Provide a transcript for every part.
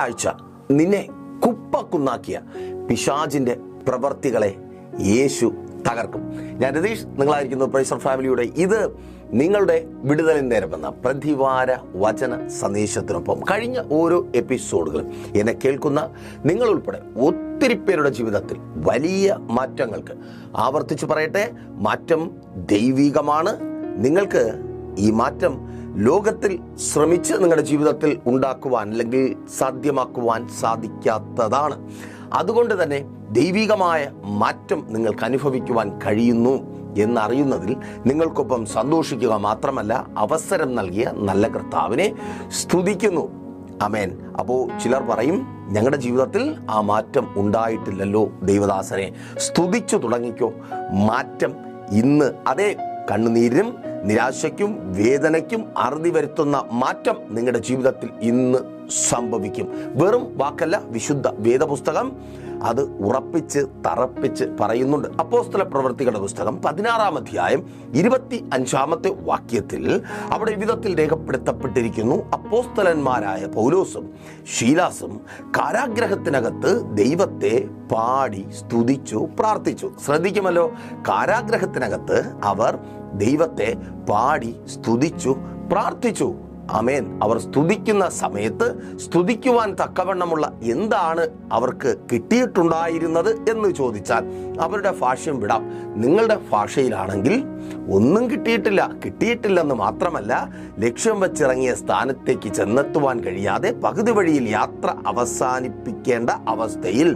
ആഴ്ച നിന്നെ കുപ്പക്കുന്നാക്കിയ പിശാചിൻ്റെ പ്രവർത്തികളെ യേശു തകർക്കും. ഞാൻ രതീഷ്, നിങ്ങളായിരിക്കുന്നു പ്രൈസർ ഫാമിലിയുടെ ഇത് നിങ്ങളുടെ വിടുതലിൻ നേരമെന്ന പ്രതിവാര വചന സന്ദേശത്തിനൊപ്പം കഴിഞ്ഞ ഓരോ എപ്പിസോഡുകളും എന്നെ കേൾക്കുന്ന നിങ്ങളുൾപ്പെടെ ഒത്തിരി പേരുടെ ജീവിതത്തിൽ വലിയ മാറ്റങ്ങൾക്ക്, ആവർത്തിച്ച് പറയട്ടെ, മാറ്റം ദൈവികമാണ്. നിങ്ങൾക്ക് ഈ മാറ്റം ലോകത്തിൽ ശ്രമിച്ച് നിങ്ങളുടെ ജീവിതത്തിൽ ഉണ്ടാക്കുവാൻ അല്ലെങ്കിൽ സാധ്യമാക്കുവാൻ സാധിക്കാത്തതാണ്. അതുകൊണ്ട് തന്നെ ദൈവികമായ മാറ്റം നിങ്ങൾക്ക് അനുഭവിക്കുവാൻ കഴിയുന്നു എന്നറിയുന്നതിൽ നിങ്ങൾക്കൊപ്പം സന്തോഷിക്കുക മാത്രമല്ല, അവസരം നൽകിയ നല്ല കർത്താവിനെ സ്തുതിക്കുന്നു. ആമേൻ. അപ്പോൾ ചിലർ പറയും, ഞങ്ങളുടെ ജീവിതത്തിൽ ആ മാറ്റം ഉണ്ടായിട്ടില്ലല്ലോ. ദൈവദാസനെ സ്തുതിച്ചു തുടങ്ങിക്കോ. മാറ്റം ഇന്ന്, അതേ, കണ്ണുനീരിനും നിരാശയ്ക്കും വേദനയ്ക്കും അറുതി വരുത്തുന്ന മാറ്റം നിങ്ങളുടെ ജീവിതത്തിൽ ഇന്ന് സംഭവിക്കും. വെറും വാക്കല്ല, വിശുദ്ധ വേദപുസ്തകം അത് ഉറപ്പിച്ച് തറപ്പിച്ച് പറയുന്നുണ്ട്. അപ്പോസ്തല പ്രവൃത്തികളുടെ പുസ്തകം 16-ാം അധ്യായം 25-ാമത്തെ വാക്യത്തിൽ അവിടെ വിധത്തിൽ രേഖപ്പെടുത്തപ്പെട്ടിരിക്കുന്നു, അപ്പോസ്തലന്മാരായ പൗലോസും ശീലാസും കാരാഗ്രഹത്തിനകത്ത് ദൈവത്തെ പാടി സ്തുതിച്ചു പ്രാർത്ഥിച്ചു. ശ്രദ്ധിക്കുമല്ലോ, കാരാഗ്രഹത്തിനകത്ത് അവർ ദൈവത്തെ പാടി സ്തുതിച്ചു പ്രാർത്ഥിച്ചു. ആമേൻ. അവർ സ്തുതിക്കുന്ന സമയത്ത് സ്തുതിക്കുവാൻ തക്കവണ്ണമുള്ള എന്താണ് അവർക്ക് കിട്ടിയിട്ടുണ്ടായിരുന്നത് എന്ന് ചോദിച്ചാൽ അവരുടെ ഭാഷ്യം വിടാം. നിങ്ങളുടെ ഭാഷയിലാണെങ്കിൽ ഒന്നും കിട്ടിയിട്ടില്ലെന്ന് മാത്രമല്ല, ലക്ഷ്യം വെച്ചിറങ്ങിയ സ്ഥാനത്തേക്ക് ചെന്നെത്തുവാൻ കഴിയാതെ പകുതി വഴിയിൽ യാത്ര അവസാനിപ്പിക്കേണ്ട അവസ്ഥയിൽ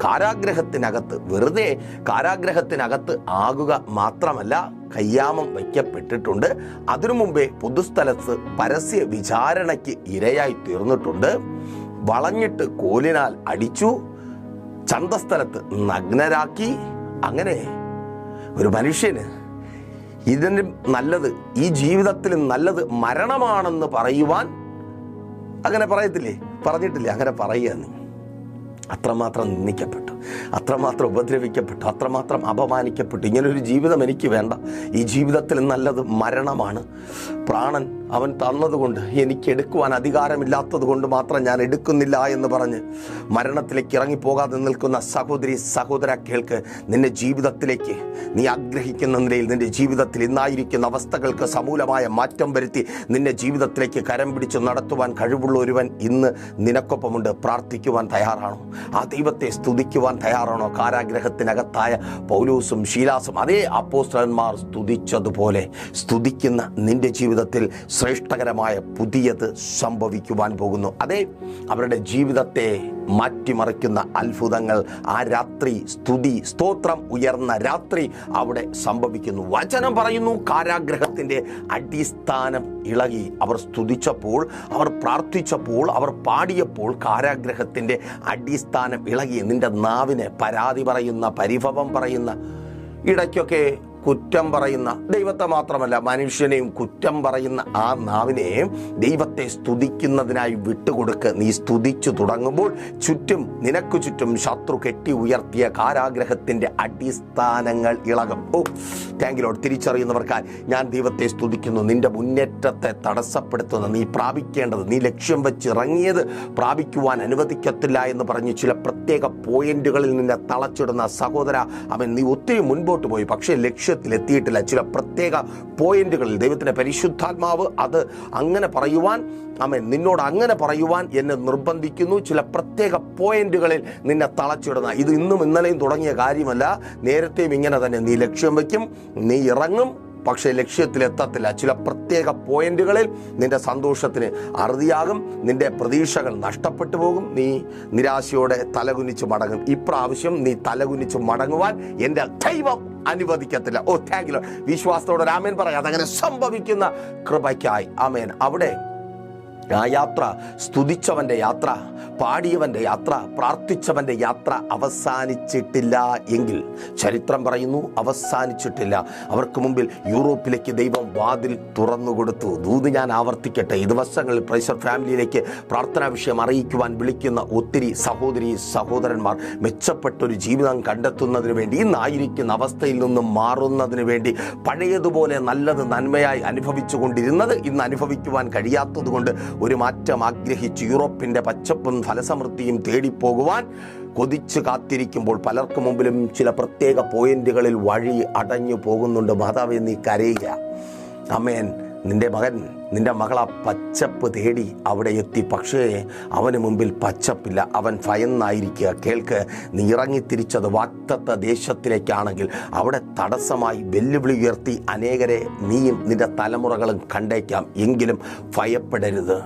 കാരാഗ്രഹത്തിനകത്ത്, വെറുതെ കാരാഗ്രഹത്തിനകത്ത് ആകുക മാത്രമല്ല, കയ്യാമം വയ്ക്കപ്പെട്ടിട്ടുണ്ട്. അതിനു മുമ്പേ പൊതുസ്ഥലത്ത് പരസ്യ വിചാരണയ്ക്ക് ഇരയായി തീർന്നിട്ടുണ്ട്. വളഞ്ഞിട്ട് കോലിനാൽ അടിച്ചു, ചന്തസ്ഥലത്ത് നഗ്നരാക്കി. അങ്ങനെ ഒരു മനുഷ്യന് ഇതിനും നല്ലത്, ഈ ജീവിതത്തിലും നല്ലത് മരണമാണെന്ന് പറയുവാൻ അങ്ങനെ പറഞ്ഞിട്ടില്ലേ? അങ്ങനെ പറയുക. നീ അത്രമാത്രം നിന്ദിക്കപ്പെട്ടു, അത്രമാത്രം ഉപദ്രവിക്കപ്പെട്ടു, അത്രമാത്രം അപമാനിക്കപ്പെട്ടു. ഇങ്ങനൊരു ജീവിതം എനിക്ക് വേണ്ട, ഈ ജീവിതത്തിൽ നല്ലത് മരണമാണ്. പ്രാണൻ അവൻ തന്നതുകൊണ്ട്, എനിക്ക് എടുക്കുവാൻ അധികാരമില്ലാത്തത് കൊണ്ട് മാത്രം ഞാൻ എടുക്കുന്നില്ല എന്ന് പറഞ്ഞ് മരണത്തിലേക്ക് ഇറങ്ങിപ്പോകാതെ നിൽക്കുന്ന സഹോദരി സഹോദര, കേൾക്ക്. നിന്റെ ജീവിതത്തിലേക്ക് നീ ആഗ്രഹിക്കുന്ന നിലയിൽ, നിന്റെ ജീവിതത്തിൽ ഇന്നായിരിക്കുന്ന അവസ്ഥകൾക്ക് സമൂലമായ മാറ്റം വരുത്തി നിന്റെ ജീവിതത്തിലേക്ക് കരം പിടിച്ച് നടത്തുവാൻ കഴിവുള്ള ഒരുവൻ ഇന്ന് നിനക്കൊപ്പമുണ്ട്. പ്രാർത്ഥിക്കുവാൻ തയ്യാറാണോ? ആ ദൈവത്തെ സ്തുതിക്കുവാൻ തയ്യാറാണോ? കാരാഗ്രഹത്തിനകത്തായ പൗലോസും ശീലാസും അതേ അപ്പോസ്തലന്മാർ സ്തുതിച്ചതുപോലെ സ്തുതിക്കുന്ന നിന്റെ ജീവിതത്തിൽ ശ്രേഷ്ഠകരമായ പുതിയത് സംഭവിക്കുവാൻ പോകുന്നു. അതേ, അവരുടെ ജീവിതത്തെ മാറ്റിമറിക്കുന്ന അത്ഭുതങ്ങൾ ആ രാത്രി, സ്തുതി സ്തോത്രം ഉയർന്ന രാത്രി അവിടെ സംഭവിക്കുന്നു. വചനം പറയുന്നു, കാരാഗ്രഹത്തിൻ്റെ അടിസ്ഥാനം ഇളകി. അവർ സ്തുതിച്ചപ്പോൾ, അവർ പ്രാർത്ഥിച്ചപ്പോൾ, അവർ പാടിയപ്പോൾ കാരാഗ്രഹത്തിൻ്റെ അടിസ്ഥാനം ഇളകി. നിന്റെ നാവിനെ പരാതി പറയുന്ന, പരിഭവം പറയുന്ന, ഇടയ്ക്കൊക്കെ കുറ്റം പറയുന്ന, ദൈവത്തെ മാത്രമല്ല മനുഷ്യനെയും കുറ്റം പറയുന്ന ആ നാവിനെ ദൈവത്തെ സ്തുതിക്കുന്നതിനായി വിട്ടുകൊടുക്ക്. നീ സ്തുതിച്ചു തുടങ്ങുമ്പോൾ നിനക്ക് ചുറ്റും ശത്രു കെട്ടി ഉയർത്തിയ കാരാഗ്രഹത്തിൻ്റെ അടിസ്ഥാനങ്ങൾ ഇളകും. Thank you lord. തിരിച്ചറിയുന്നവർക്കായി ഞാൻ ദൈവത്തെ സ്തുതിക്കുന്നു. നിന്റെ മുന്നേറ്റത്തെ തടസ്സപ്പെടുത്തുന്ന, നീ പ്രാപിക്കേണ്ടത്, നീ ലക്ഷ്യം വെച്ചിറങ്ങിയത് പ്രാപിക്കുവാൻ അനുവദിക്കത്തില്ല എന്ന് പറഞ്ഞ് ചില പ്രത്യേക പോയിന്റുകളിൽ നിന്നെ തളച്ചിടുന്ന സഹോദര, നീ ഒത്തിരി മുൻപോട്ട് പോയി, പക്ഷേ ലക്ഷ്യത്തിലെത്തിയിട്ടില്ല. ചില പ്രത്യേക പോയിന്റുകളിൽ ദൈവത്തിൻ്റെ പരിശുദ്ധാത്മാവ് അത് അങ്ങനെ പറയുവാൻ, നിന്നോട് അങ്ങനെ പറയുവാൻ എന്നെ നിർബന്ധിക്കുന്നു. ചില പ്രത്യേക പോയിന്റുകളിൽ നിന്നെ തളച്ചിടുന്ന, ഇത് ഇന്നും ഇന്നലെയും തുടങ്ങിയ കാര്യമല്ല, നേരത്തെയും ഇങ്ങനെ തന്നെ. നീ ലക്ഷ്യം വയ്ക്കും, നീ ഇറങ്ങും, പക്ഷേ ലക്ഷ്യത്തിലെത്തത്തില്ല. ചില പ്രത്യേക പോയിന്റുകളിൽ നിന്റെ സന്തോഷത്തിന് അറുതിയാകും, നിന്റെ പ്രതീക്ഷകൾ നഷ്ടപ്പെട്ടു പോകും, നീ നിരാശയോടെ തലകുനിച്ച് മടങ്ങും. ഇപ്രാവശ്യം നീ തലകുനിച്ച് മടങ്ങുവാൻ എൻ്റെ ദൈവം അനുവദിക്കത്തില്ല. Thank you. വിശ്വാസത്തോടെ ആമേൻ പറയാം. അതങ്ങനെ സംഭവിക്കുന്ന കൃപയ്ക്കായി ആമേൻ. അവിടെ ആ യാത്ര, സ്തുതിച്ചവൻ്റെ യാത്ര, പാടിയവൻ്റെ യാത്ര, പ്രാർത്ഥിച്ചവൻ്റെ യാത്ര അവസാനിച്ചിട്ടില്ല എങ്കിൽ ചരിത്രം പറയുന്നു അവസാനിച്ചിട്ടില്ല. അവർക്ക് മുമ്പിൽ യൂറോപ്പിലേക്ക് ദൈവം വാതിൽ തുറന്നു കൊടുത്തു. ദൂത് ഞാൻ ആവർത്തിക്കട്ടെ, ഈ ദിവസങ്ങളിൽ പ്രൈസർ ഫാമിലിയിലേക്ക് പ്രാർത്ഥനാ വിഷയം അറിയിക്കുവാൻ വിളിക്കുന്ന ഒത്തിരി സഹോദരി സഹോദരന്മാർ മെച്ചപ്പെട്ടൊരു ജീവിതം കണ്ടെത്തുന്നതിന് വേണ്ടി, ഇന്നായിരിക്കുന്ന അവസ്ഥയിൽ നിന്നും മാറുന്നതിന് വേണ്ടി, പഴയതുപോലെ നല്ലത് നന്മയായി അനുഭവിച്ചു കൊണ്ടിരുന്നത് ഇന്ന് അനുഭവിക്കുവാൻ കഴിയാത്തത് കൊണ്ട് ഒരു മാറ്റം ആഗ്രഹിച്ച് യൂറോപ്പിൻ്റെ പച്ചപ്പും ഫലസമൃദ്ധിയും തേടിപ്പോകുവാൻ കൊതിച്ച് കാത്തിരിക്കുമ്പോൾ പലർക്കു മുമ്പിലും ചില പ്രത്യേക പോയിന്റുകളിൽ വഴി അടഞ്ഞു പോകുന്നുണ്ട്. മാതാവേ, നീ കരയുക. ആമേൻ. നിന്റെ മകൻ, നിന്റെ മകൾ ആ പച്ചപ്പ് തേടി അവിടെ എത്തി. പക്ഷേ അവന് മുമ്പിൽ പച്ചപ്പില്ല. അവൻ ഭയന്നായിരിക്കുക. കേൾക്ക്, നീ ഇറങ്ങിത്തിരിച്ചത് വാഗ്ദത്ത ദേശത്തിലേക്കാണെങ്കിൽ അവിടെ തടസ്സമായി വെല്ലുവിളി ഉയർത്തി അനേകരെ നീയും നിന്റെ തലമുറകളും കണ്ടേക്കാം. എങ്കിലും ഭയപ്പെടരുത്.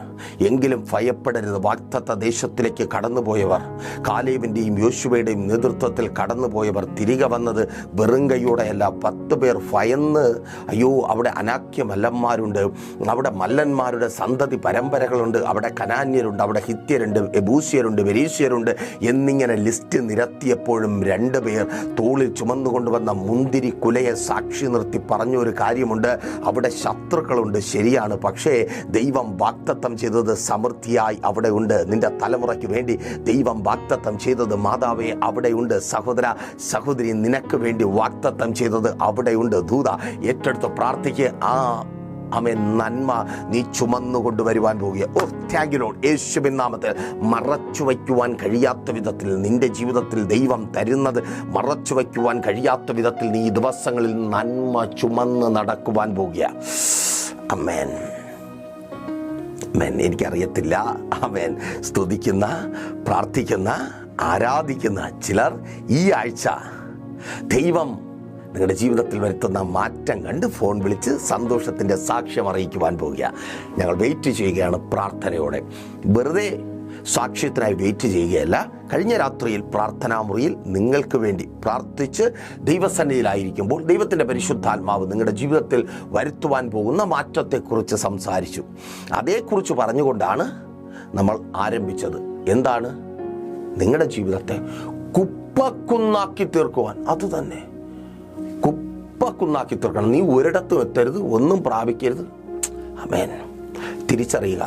വാഗ്ദത്ത ദേശത്തിലേക്ക് കടന്നുപോയവർ, കാലേബിൻ്റെയും യോശുവയുടെയും നേതൃത്വത്തിൽ കടന്നുപോയവർ തിരികെ വന്നത് വെറും കൈയോടെയല്ല. 10 പേർ ഭയന്ന്, അയ്യോ, അവിടെ അനാക്യമല്ലന്മാരുണ്ട്, അവിടെ മല്ലന്മാരുടെ സന്തതി പരമ്പരകളുണ്ട്, അവിടെ കനാന്യരുണ്ട്, അവിടെ ഹിത്യരുണ്ട്, എബൂസ്യരുണ്ട്, വെരീസ്യരുണ്ട് എന്നിങ്ങനെ ലിസ്റ്റ് നിരത്തിയപ്പോഴും 2 പേർ തോളിൽ ചുമന്നുകൊണ്ടുവന്ന മുന്തിരി കുലയെ സാക്ഷി നിർത്തി പറഞ്ഞൊരു കാര്യമുണ്ട്: അവിടെ ശത്രുക്കളുണ്ട്, ശരിയാണ്, പക്ഷേ ദൈവം വാഗ്ദത്തം ചെയ്തത് സമൃദ്ധിയായി അവിടെ ഉണ്ട്. നിന്റെ തലമുറയ്ക്ക് വേണ്ടി ദൈവം വാഗ്ദത്തം ചെയ്തത്, മാതാവേ, അവിടെയുണ്ട്. സഹോദര, സഹോദരി, നിനക്ക് വേണ്ടി വാഗ്ദത്തം ചെയ്തത് അവിടെയുണ്ട്. ദൂത ഏറ്റെടുത്ത് പ്രാർത്ഥിക്ക്. ആമേൻ. നന്മ നീ ചുമന്നു കൊണ്ടുവരുവാൻ പോവുക. Thank you Lord. യേശുവിൻ നാമത്തിൽ മറച്ചു വയ്ക്കുവാൻ കഴിയാത്ത വിധത്തിൽ നിന്റെ ജീവിതത്തിൽ ദൈവം തരുന്നത് മറച്ചു വയ്ക്കുവാൻ കഴിയാത്ത വിധത്തിൽ നീ ഈ ദിവസങ്ങളിൽ നന്മ ചുമന്ന് നടക്കുവാൻ പോവുക. ആമേൻ. ആമേൻ. എനിക്കറിയത്തില്ല, ആമേൻ, സ്തുതിക്കുന്ന, പ്രാർത്ഥിക്കുന്ന, ആരാധിക്കുന്ന ചിലർ ഈ ആഴ്ച ദൈവം നിങ്ങളുടെ ജീവിതത്തിൽ വരുത്തുന്ന മാറ്റം കണ്ട് ഫോൺ വിളിച്ച് സന്തോഷത്തിൻ്റെ സാക്ഷ്യം അറിയിക്കുവാൻ പോവുക. ഞങ്ങൾ വെയിറ്റ് ചെയ്യുകയാണ് പ്രാർത്ഥനയോടെ. വെറുതെ സാക്ഷ്യത്തിനായി വെയിറ്റ് ചെയ്യുകയല്ല. കഴിഞ്ഞ രാത്രിയിൽ പ്രാർത്ഥനാമുറിയിൽ നിങ്ങൾക്ക് വേണ്ടി പ്രാർത്ഥിച്ച് ദൈവസന്നിധിയിലായിരിക്കുമ്പോൾ ദൈവത്തിൻ്റെ പരിശുദ്ധാത്മാവ് നിങ്ങളുടെ ജീവിതത്തിൽ വരുത്തുവാൻ പോകുന്ന മാറ്റത്തെക്കുറിച്ച് സംസാരിച്ചു. അതേക്കുറിച്ച് പറഞ്ഞുകൊണ്ടാണ് നമ്മൾ ആരംഭിച്ചത്. എന്താണ്? നിങ്ങളുടെ ജീവിതത്തെ കുപ്പക്കുന്നാക്കി തീർക്കുവാൻ. അതുതന്നെ, കുപ്പക്കുന്നാക്കി തീർക്കണം. നീ ഒരിടത്തും എത്തരുത്, ഒന്നും പ്രാപിക്കരുത്. ആമേൻ. തിരിച്ചറിയുക,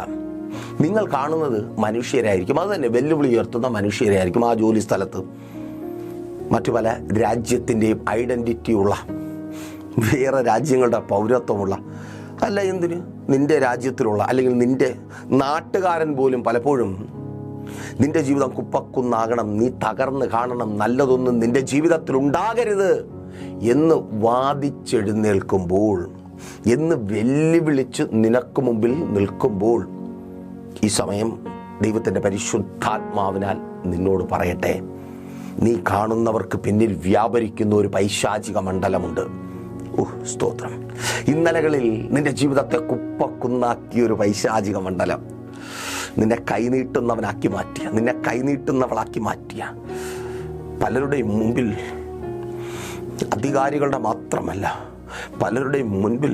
നിങ്ങൾ കാണുന്നത് മനുഷ്യരായിരിക്കും. അത് തന്നെ, വെല്ലുവിളി ഉയർത്തുന്ന മനുഷ്യരായിരിക്കും. ആ ജോലി സ്ഥലത്ത് മറ്റു പല രാജ്യത്തിൻ്റെയും ഐഡൻറ്റിറ്റിയുള്ള, വേറെ രാജ്യങ്ങളുടെ പൗരത്വമുള്ള, അല്ല എന്തിന്, നിൻ്റെ രാജ്യത്തിലുള്ള അല്ലെങ്കിൽ നിൻ്റെ നാട്ടുകാരൻ പോലും പലപ്പോഴും നിൻ്റെ ജീവിതം കുപ്പക്കുന്നാകണം, നീ തകർന്ന് കാണണം, നല്ലതൊന്നും നിൻ്റെ ജീവിതത്തിൽ ഉണ്ടാകരുത് എന്ന് വാദിച്ചെഴുന്നേൽക്കുമ്പോൾ, എന്ന് വെല്ലുവിളിച്ച് നിനക്ക് മുമ്പിൽ നിൽക്കുമ്പോൾ, ഈ സമയം ദൈവത്തിൻ്റെ പരിശുദ്ധാത്മാവിനാൽ നിന്നോട് പറയട്ടെ, നീ കാണുന്നവർക്ക് പിന്നിൽ വ്യാപരിക്കുന്ന ഒരു പൈശാചിക മണ്ഡലമുണ്ട്. സ്തോത്രം. ഇന്നലകളിൽ നിന്റെ ജീവിതത്തെ കുപ്പക്കുന്നാക്കിയ ഒരു പൈശാചിക മണ്ഡലം നിന്നെ കൈനീട്ടുന്നവനാക്കി മാറ്റിയ, നിന്നെ കൈനീട്ടുന്നവളാക്കി മാറ്റിയ, പലരുടെയും മുമ്പിൽ, അധികാരികളുടെ മാത്രമല്ല, പലരുടെയും മുൻപിൽ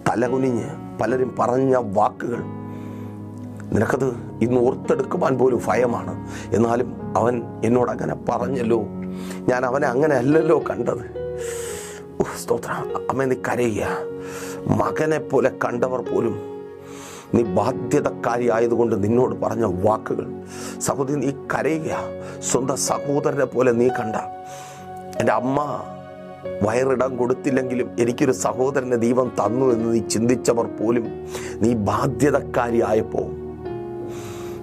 തലകുനിഞ്ഞ് പലരും പറഞ്ഞ വാക്കുകൾ നിനക്കത് ഇന്ന് ഓർത്തെടുക്കുവാൻ പോലും ഭയമാണ്. എന്നാലും അവൻ എന്നോട് അങ്ങനെ പറഞ്ഞല്ലോ, ഞാൻ അവനെ അങ്ങനെ അല്ലല്ലോ കണ്ടത്. സ്തോത്രം. അമ്മ, നീ കരയുക. മകനെ പോലെ കണ്ടവർ പോലും നീ ബാധ്യതക്കാരി ആയതുകൊണ്ട് നിന്നോട് പറഞ്ഞ വാക്കുകൾ, സഹോദരി, നീ കരയുക. സ്വന്തം സഹോദരനെ പോലെ നീ കണ്ട, എൻ്റെ അമ്മ വയറിടം കൊടുത്തില്ലെങ്കിലും എനിക്കൊരു സഹോദരനെ ദൈവം തന്നു എന്ന് നീ ചിന്തിച്ചവർ പോലും നീ ബാധ്യതക്കാരി ആയപ്പോൾ,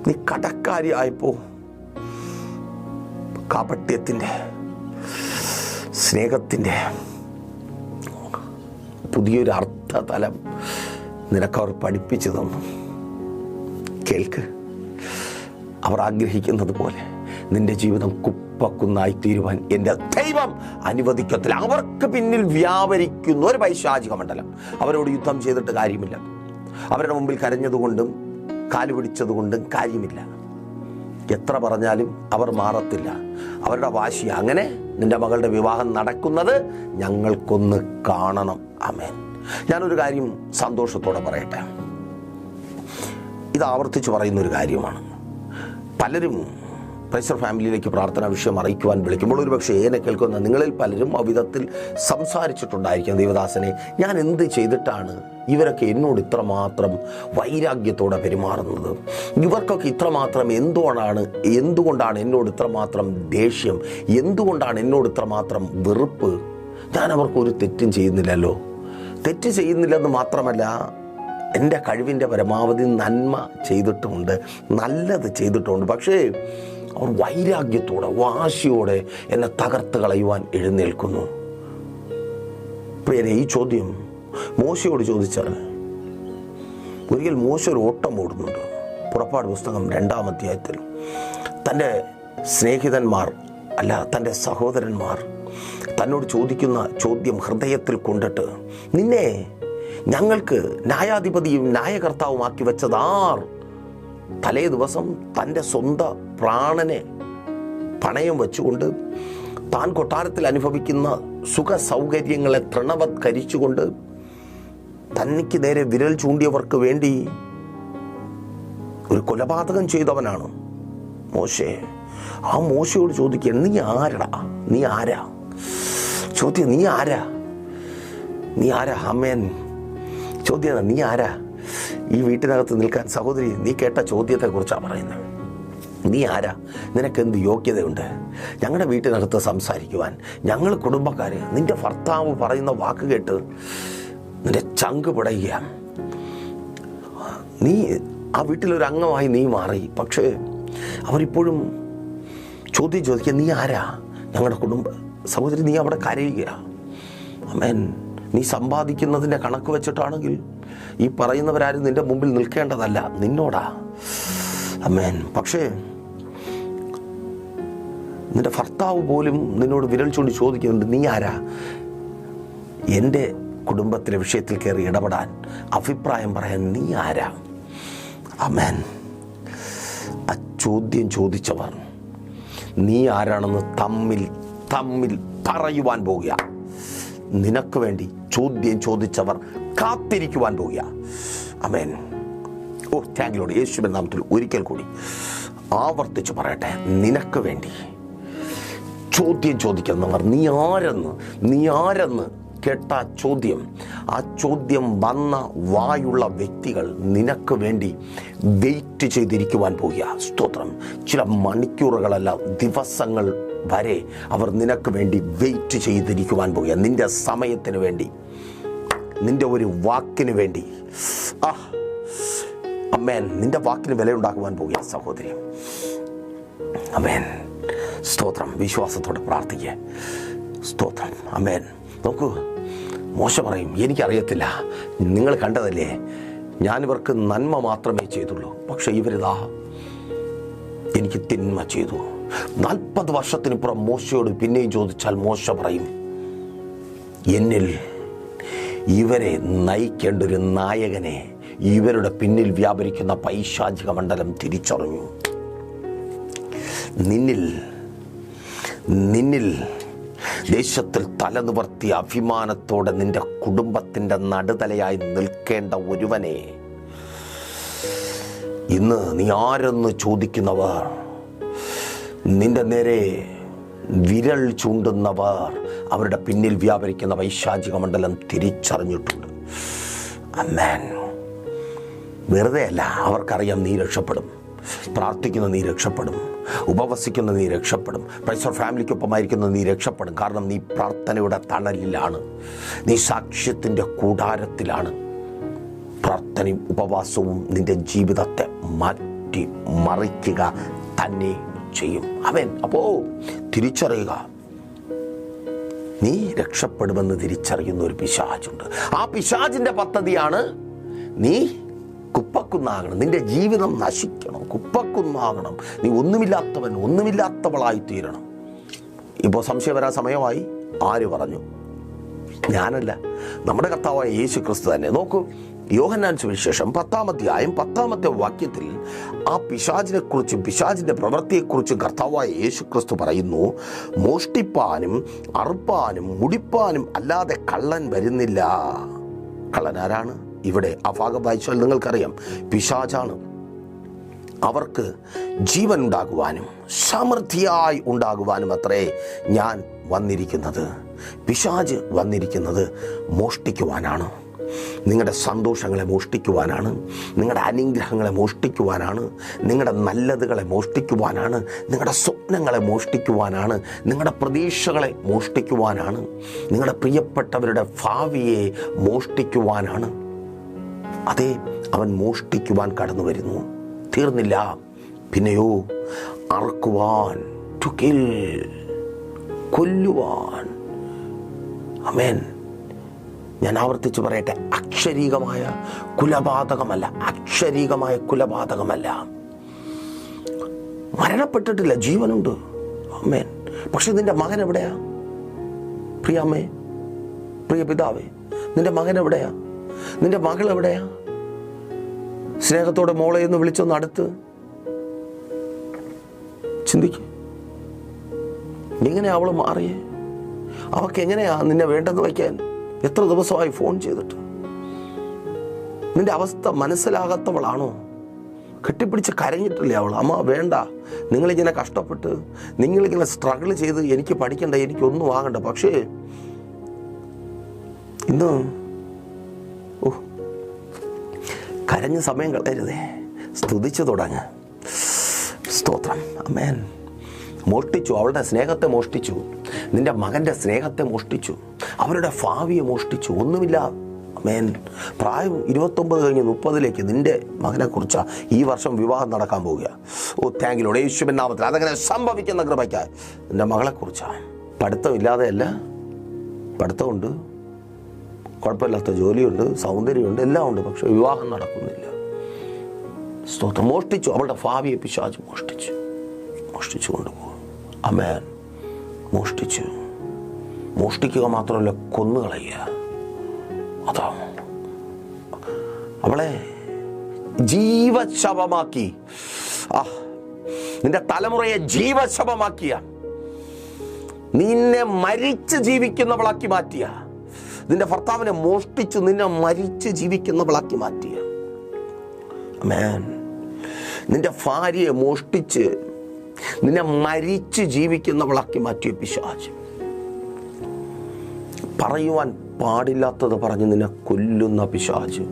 നീ കടക്കാരി ആയപ്പോൾ, കാപട്യത്തിൻ്റെ, സ്നേഹത്തിൻ്റെ പുതിയൊരു അർത്ഥതലം നിനക്കവർ പഠിപ്പിച്ചു തന്നു. കേൾക്ക്, അവർ ആഗ്രഹിക്കുന്നത് പോലെ നിന്റെ ജീവിതം കുപ്പക്കുന്നായി തീരുവാൻ എൻ്റെ ദൈവം അനുവദിക്കത്തില്ല. അവർക്ക് പിന്നിൽ വ്യാപരിക്കുന്ന ഒരു പൈശാചിക മണ്ഡലം. അവരോട് യുദ്ധം ചെയ്തിട്ട് കാര്യമില്ല. അവരുടെ മുമ്പിൽ കരഞ്ഞതുകൊണ്ടും കാലുപിടിച്ചതുകൊണ്ടും കാര്യമില്ല. എത്ര പറഞ്ഞാലും അവർ മാറത്തില്ല. അവരുടെ വാശി. അങ്ങനെ നിന്റെ മകളുടെ വിവാഹം നടക്കുന്നത് ഞങ്ങൾക്കൊന്ന് കാണണം. ആമേൻ. ഞാനൊരു കാര്യം സന്തോഷത്തോടെ പറയട്ടെ. ഇത് ആവർത്തിച്ച് പറയുന്നൊരു കാര്യമാണ്. പലരും പ്രൈസർ ഫാമിലിയിലേക്ക് പ്രാർത്ഥനാ വിഷയം അറിയിക്കുവാൻ വിളിക്കുമ്പോൾ ഒരു പക്ഷേ എന്നെ കേൾക്കുന്ന നിങ്ങളിൽ പലരും അവിധത്തിൽ സംസാരിച്ചിട്ടുണ്ടായിരിക്കും. ദൈവദാസനെ, ഞാൻ എന്ത് ചെയ്തിട്ടാണ് ഇവരൊക്കെ എന്നോട് ഇത്രമാത്രം വൈരാഗ്യത്തോടെ പെരുമാറുന്നത്? ഇവർക്കൊക്കെ ഇത്രമാത്രം എന്തുകൊണ്ടാണ് എന്നോട് ഇത്രമാത്രം ദേഷ്യം? എന്തുകൊണ്ടാണ് എന്നോട് ഇത്രമാത്രം വെറുപ്പ്? ഞാൻ അവർക്കൊരു തെറ്റും ചെയ്യുന്നില്ലല്ലോ. തെറ്റ് ചെയ്യുന്നില്ലെന്ന് മാത്രമല്ല, എൻ്റെ കഴിവിൻ്റെ പരമാവധി നന്മ ചെയ്തിട്ടുമുണ്ട്, നല്ലത് ചെയ്തിട്ടുമുണ്ട്. പക്ഷേ അവർ വൈരാഗ്യത്തോടെ, വാശിയോടെ എന്നെ തകർത്ത് കളയുവാൻ എഴുന്നേൽക്കുന്നു. പ്രിയരെ, ഈ ചോദ്യം മോശയോട് ചോദിച്ചാൽ, ഒരിക്കൽ മോശ ഒരു ഓട്ടം ഓടുന്നുണ്ട്. പുറപ്പാട് പുസ്തകം 2-ാം അധ്യായത്തിൽ തൻ്റെ സ്നേഹിതന്മാർ, അല്ല തൻ്റെ സഹോദരന്മാർ തന്നോട് ചോദിക്കുന്ന ചോദ്യം ഹൃദയത്തിൽ കൊണ്ടിട്ട്, നിന്നെ ഞങ്ങൾക്ക് ന്യായാധിപതിയും ന്യായകർത്താവുമാക്കി വെച്ചതാർ? തലേ ദിവസം തൻ്റെ സ്വന്തം പ്രാണനെ പണയം വെച്ചുകൊണ്ട്, താൻ കൊട്ടാരത്തിൽ അനുഭവിക്കുന്ന സുഖ സൗകര്യങ്ങളെ തൃണവത്കരിച്ചുകൊണ്ട് തനിക്ക് നേരെ വിരൽ ചൂണ്ടിയവർക്ക് വേണ്ടി ഒരു കൊലപാതകം ചെയ്തവനാണ് മോശെ. ആ മോശയോട് ചോദിക്കുക, നീ ആരടാ? നീ ആരാ? ചോദ്യം, നീ ആരാ? നീ ആരാ? അമ്മേൻ ചോദ്യം, നീ ആരാ ഈ വീട്ടിനകത്ത് നിൽക്കാൻ? സഹോദരി, നീ കേട്ട ചോദ്യത്തെക്കുറിച്ചാണ് പറയുന്നത്. നീ ആരാ? നിനക്കെന്ത് യോഗ്യതയുണ്ട് ഞങ്ങളുടെ വീട്ടിനകത്ത് സംസാരിക്കുവാൻ? ഞങ്ങൾ കുടുംബക്കാർ. നിന്റെ ഭർത്താവ് പറയുന്ന വാക്ക് കേട്ട് നിന്റെ ചങ്ക് പിടയുക. നീ ആ വീട്ടിലൊരു അംഗമായി നീ മാറി. പക്ഷേ അവരിപ്പോഴും ചോദിക്കുക, നീ ആരാ? ഞങ്ങളുടെ കുടുംബ സഹോദരി, നീ അവിടെ കരയുക. അമേൻ. നീ സമ്പാദിക്കുന്നതിൻ്റെ കണക്ക് വെച്ചിട്ടാണെങ്കിൽ ഈ പറയുന്നവരാരും നിന്റെ മുമ്പിൽ നിൽക്കേണ്ടതല്ല, നിന്നോടാ. അമേൻ. പക്ഷേ നിന്റെ ഭർത്താവ് പോലും നിന്നോട് വിരൽ ചൂണ്ടി ചോദിക്കുന്നുണ്ട്, നീ ആരാ എൻ്റെ കുടുംബത്തിലെ വിഷയത്തിൽ കയറി ഇടപെടാൻ, അഭിപ്രായം പറയാൻ? നീ ആരാ? അമേൻ. ആ ചോദ്യം ചോദിച്ചവർ നീ ആരാണെന്ന് തമ്മിൽ പറയുവാൻ പോകുക. നിനക്ക് വേണ്ടി ചോദ്യം ചോദിച്ചവർ കാത്തിരിക്കുവാൻ പോകുക. അമേൻ. ഓ, താങ്ക് യു ലോർഡ്. യേശുവിൻ നാമത്തിൽ ഒരിക്കൽ കൂടി ആവർത്തിച്ച് പറയട്ടെ, നിനക്ക് വേണ്ടി ചോദ്യം ചോദിക്കുന്നവർ നീ ആരെന്ന് കേട്ട ചോദ്യം, ആ ചോദ്യം വന്ന വായുള്ള വ്യക്തികൾ നിനക്ക് വേണ്ടി വെയിറ്റ് ചെയ്തിരിക്കുവാൻ പോകുക. സ്തോത്രം. ചില മണിക്കൂറുകളല്ല, ദിവസങ്ങൾ വരെ അവർ നിനക്ക് വേണ്ടി വെയിറ്റ് ചെയ്തിരിക്കുവാൻ പോകുക. നിന്റെ സമയത്തിന് വേണ്ടി, നിന്റെ ഒരു വാക്കിന് വേണ്ടി. അമേൻ. നിന്റെ വാക്കിന് വിലയുണ്ടാക്കുവാൻ പോകുക സഹോദരി. അമേൻ. സ്തോത്രം. വിശ്വാസത്തോടെ പ്രാർത്ഥിക്കുക. സ്തോത്രം. അമേൻ. നോക്കൂ, മോശ പറയും, എനിക്കറിയത്തില്ല, നിങ്ങൾ കണ്ടതല്ലേ, ഞാനിവർക്ക് നന്മ മാത്രമേ ചെയ്തുള്ളൂ, പക്ഷെ ഇവരിതാ എനിക്ക് തിന്മ ചെയ്തു. 40 വർഷത്തിനിപ്പുറം മോശയോട് പിന്നെയും ചോദിച്ചാൽ മോശ പറയും, എന്നിൽ ഇവരെ നയിക്കേണ്ട ഒരു നായകനെ ഇവരുടെ പിന്നിൽ വ്യാപരിക്കുന്ന പൈശാചിക മണ്ഡലം തിരിച്ചറിഞ്ഞു. നിന്നിൽ ദേശത്തിൽ തലനിവർത്തി അഭിമാനത്തോടെ നിന്റെ കുടുംബത്തിൻ്റെ നടുതലയായി നിൽക്കേണ്ട ഒരുവനെ ഇന്ന് നീ ആരെന്ന് ചോദിക്കുന്നവർ, നിന്റെ നേരെ വിരൽ ചൂണ്ടുന്നവർ, അവരുടെ പിന്നിൽ വ്യാപരിക്കുന്ന പൈശാചിക മണ്ഡലം തിരിച്ചറിഞ്ഞിട്ടുണ്ട്. അമേൻ. വെറുതെ അല്ല, അവർക്കറിയാം നീ രക്ഷപ്പെടും. പ്രാർത്ഥിക്കുന്ന നീ രക്ഷപ്പെടും, ഉപവസിക്കുന്ന നീ രക്ഷപ്പെടും, പ്രൈസർ ഫാമിലിക്കൊപ്പമായിരിക്കുന്ന നീ രക്ഷപ്പെടും. കാരണം നീ പ്രാർത്ഥനയുടെ തണലിലാണ്, നീ സാക്ഷ്യത്തിൻ്റെ കൂടാരത്തിലാണ്. പ്രാർത്ഥനയും ഉപവാസവും നിന്റെ ജീവിതത്തെ മാറ്റി മറിക്കുക തന്നെ ചെയ്യും. അവൻ അപ്പോൾ തിരിച്ചറിയുക, നീ രക്ഷപ്പെടുമെന്ന് തിരിച്ചറിയുന്ന ഒരു പിശാചുണ്ട്. ആ പിശാചിൻ്റെ പദ്ധതിയാണ് നീ കുപ്പക്കുന്നാകണം, നിന്റെ ജീവിതം നശിക്കണം, കുപ്പക്കുന്നാകണം, നീ ഒന്നുമില്ലാത്തവളായി തീരണം. ഇപ്പോൾ സംശയം വരാൻ സമയമായി. ആര് പറഞ്ഞു? ഞാനല്ല, നമ്മുടെ കർത്താവായ യേശു ക്രിസ്തു തന്നെ. നോക്കൂ, യോഹന്നാൻ സുവിശേഷം 10-ാം അധ്യായം 10-ാമത്തെ വാക്യത്തിൽ ആ പിശാചിനെക്കുറിച്ചും പിശാചിൻ്റെ പ്രവൃത്തിയെക്കുറിച്ചും കർത്താവായ യേശു ക്രിസ്തു പറയുന്നു, മോഷ്ടിപ്പാനും അറുപ്പാനും മുടിപ്പാനും അല്ലാതെ കള്ളൻ വരുന്നില്ല. കള്ളൻ ആരാണ്? ഇവിടെ ആ ഭാഗം വായിച്ചാൽ നിങ്ങൾക്കറിയാം, പിശാചാണ്. അവർക്ക് ജീവൻ ഉണ്ടാകുവാനും സമൃദ്ധിയായി ഉണ്ടാകുവാനും അത്രേ ഞാൻ വന്നിരിക്കുന്നത്. പിശാച് വന്നിരിക്കുന്നത് മോഷ്ടിക്കുവാനാണ്. നിങ്ങളുടെ സന്തോഷങ്ങളെ മോഷ്ടിക്കുവാനാണ്, നിങ്ങളുടെ അനുഗ്രഹങ്ങളെ മോഷ്ടിക്കുവാനാണ്, നിങ്ങളുടെ നല്ലതുകളെ മോഷ്ടിക്കുവാനാണ്, നിങ്ങളുടെ സ്വപ്നങ്ങളെ മോഷ്ടിക്കുവാനാണ്, നിങ്ങളുടെ പ്രതീക്ഷകളെ മോഷ്ടിക്കുവാനാണ്, നിങ്ങളുടെ പ്രിയപ്പെട്ടവരുടെ ഭാവിയെ മോഷ്ടിക്കുവാനാണ്. അതേ, അവൻ മോഷ്ടിക്കുവാൻ കടന്നു വരുന്നു. തീർന്നില്ല, പിന്നെയോ അറുക്കുവാൻ, ടു കിൽ, കൊല്ലുവാൻ. ആമേൻ. ഞാൻ ആവർത്തിച്ച് പറയട്ടെ, അക്ഷരീകമായ കുലപാതകമല്ല, അക്ഷരീകമായ കുലപാതകമല്ല. മരണപ്പെട്ടിട്ടില്ല, ജീവനുണ്ട്. ആമേൻ. പക്ഷെ നിന്റെ മകൻ എവിടെയാ? പ്രിയ അമ്മേ, പ്രിയ പിതാവേ, നിന്റെ മകൻ എവിടെയാ? നിന്റെ മകൾ എവിടെയാ? സ്നേഹത്തോടെ മോളെ എന്ന് വിളിച്ചൊന്ന് അടുത്ത് ചിന്തിക്ക്. എങ്ങനെയാ അവള് മാറിയേ? അവൾക്ക് എങ്ങനെയാ നിന്നെ വേണ്ടെന്ന് വയ്ക്കാൻ? എത്ര ദിവസമായി ഫോൺ ചെയ്തിട്ട്? നിന്റെ അവസ്ഥ മനസ്സിലാകാത്തവളാണോ? കെട്ടിപ്പിടിച്ച് കരഞ്ഞിട്ടില്ലേ അവൾ? അമ്മ വേണ്ട, നിങ്ങളിങ്ങനെ കഷ്ടപ്പെട്ട്, നിങ്ങളിങ്ങനെ സ്ട്രഗിൾ ചെയ്ത് എനിക്ക് പഠിക്കണ്ട, എനിക്കൊന്നും ആകണ്ട. പക്ഷേ ഇന്ന് കരഞ്ഞ സമയം കളയരുതേ, സ്തുതിച്ചു തുടങ്ങ്. സ്തോത്രം. ആമേൻ. മോഷ്ടിച്ചു, അവളുടെ സ്നേഹത്തെ മോഷ്ടിച്ചു, നിന്റെ മകൻ്റെ സ്നേഹത്തെ മോഷ്ടിച്ചു, അവരുടെ ഭാവിയെ മോഷ്ടിച്ചു. ഒന്നുമില്ല. ആമേൻ. പ്രായം 29 കഴിഞ്ഞ് 30 നിന്റെ മകനെ കുറിച്ചാ ഈ വർഷം വിവാഹം നടക്കാൻ പോവുക. ഓ താങ്ക് യു ലോർഡ്, യേശുവിൻ നാമത്തിൽ അതങ്ങനെ സംഭവിക്കുന്ന കൃപയ്ക്കായി. നിന്റെ മകളെ കുറിച്ചാ. പഠിത്തമില്ലാതെയല്ല, പഠിത്തമുണ്ട്, കുഴപ്പമില്ലാത്ത ജോലിയുണ്ട്, സൗന്ദര്യമുണ്ട്, എല്ലാം ഉണ്ട്, പക്ഷെ വിവാഹം നടക്കുന്നില്ല. സ്തോത്രം. മോഷ്ടിച്ചു, അവളുടെ ഭാവിയെ പിശാച് മോഷ്ടിച്ചു കൊണ്ടുപോകും. ആമേൻ. മോഷ്ടിക്കുക മാത്രമല്ല, കൊന്നുകളയുക. അതാ അവളെ ജീവശവമാക്കി. നിന്റെ തലമുറയെ ജീവശവമാക്കിയ, നിന്നെ മരിച്ച് ജീവിക്കുന്നവളാക്കി മാറ്റിയ, നിന്റെ ഭർത്താവിനെ മോഷ്ടിച്ച് നിന്നെ മരിച്ച് ജീവിക്കുന്നവളാക്കി മാറ്റിയ. ആമേൻ. നിന്റെ ഭാര്യയെ മോഷ്ടിച്ച് നിന്നെ മരിച്ച് ജീവിക്കുന്നവളാക്കി മാറ്റിയ പിശാച്. പറയുവാൻ പാടില്ലാത്തത് പറഞ്ഞ് നിന്നെ കൊല്ലുന്ന പിശാച്.